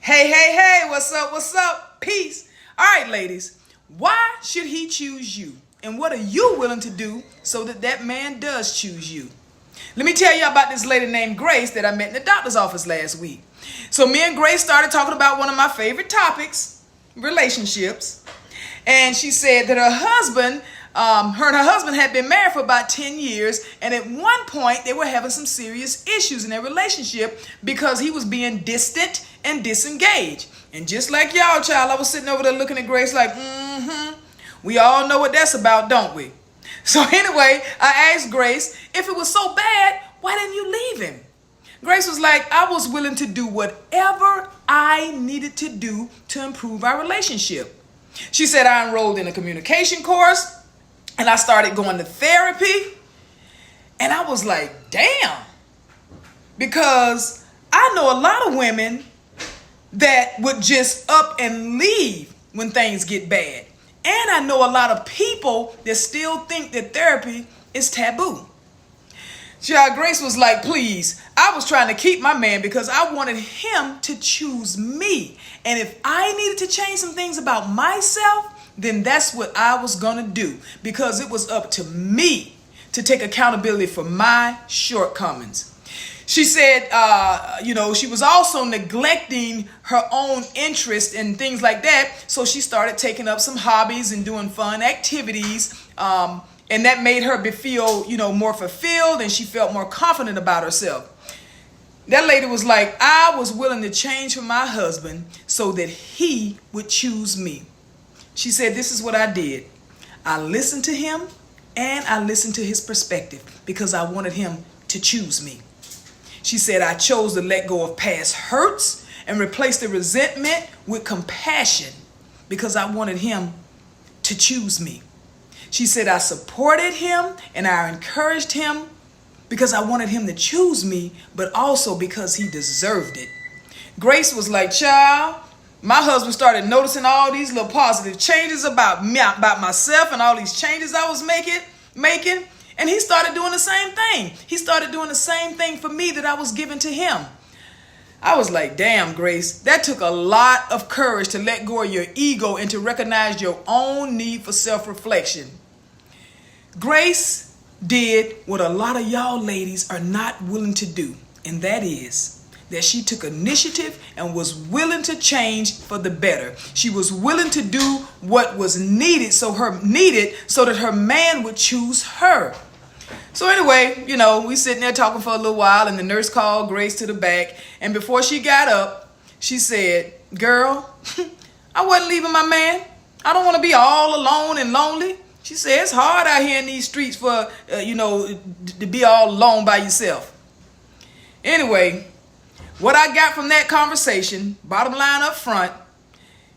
Hey, hey, hey, what's up, what's up? Peace. All right, ladies, why should he choose you? And what are you willing to do so that that man does choose you? Let me tell you about this lady named Grace that I met in the doctor's office last week. So me and Grace started talking about one of my favorite topics, relationships. And she said that her husband, her and her husband had been married for about 10 years. And at one point, they were having some serious issues in their relationship because he was being distant and disengaged. And just like y'all, child, I was sitting over there looking at Grace like, we all know what that's about, don't we? So anyway, I asked Grace, if it was so bad, why didn't you leave him? Grace was like, I was willing to do whatever I needed to do to improve our relationship. She said, I enrolled in a communication course and I started going to therapy. And I was like, damn, because I know a lot of women that would just up and leave when things get bad. And I know a lot of people that still think that therapy is taboo. Child, Grace was like, please, I was trying to keep my man because I wanted him to choose me. And if I needed to change some things about myself, then that's what I was going to do, because it was up to me to take accountability for my shortcomings. She said, she was also neglecting her own interest in things like that. So she started taking up some hobbies and doing fun activities. And that made her feel, more fulfilled, and she felt more confident about herself. That lady was like, I was willing to change for my husband so that he would choose me. She said, this is what I did. I listened to him and I listened to his perspective because I wanted him to choose me. She said, I chose to let go of past hurts and replace the resentment with compassion because I wanted him to choose me. She said, I supported him and I encouraged him because I wanted him to choose me, but also because he deserved it. Grace was like, child, my husband started noticing all these little positive changes about me, about myself, and all these changes I was making. And he started doing the same thing. He started doing the same thing for me that I was giving to him. I was like, damn, Grace, that took a lot of courage to let go of your ego and to recognize your own need for self-reflection. Grace did what a lot of y'all ladies are not willing to do, and that is that she took initiative and was willing to change for the better. She was willing to do what was needed so that her man would choose her. So anyway, we sitting there talking for a little while, and the nurse called Grace to the back, and before she got up, she said, girl, I wasn't leaving my man. I don't want to be all alone and lonely. She said, it's hard out here in these streets for, to be all alone by yourself. Anyway, what I got from that conversation, bottom line up front,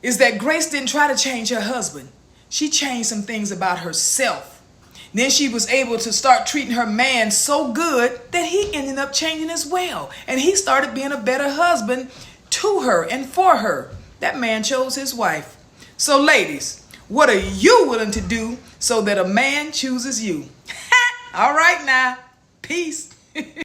is that Grace didn't try to change her husband. She changed some things about herself. Then she was able to start treating her man so good that he ended up changing as well. And he started being a better husband to her and for her. That man chose his wife. So ladies, what are you willing to do so that a man chooses you? All right now. Peace.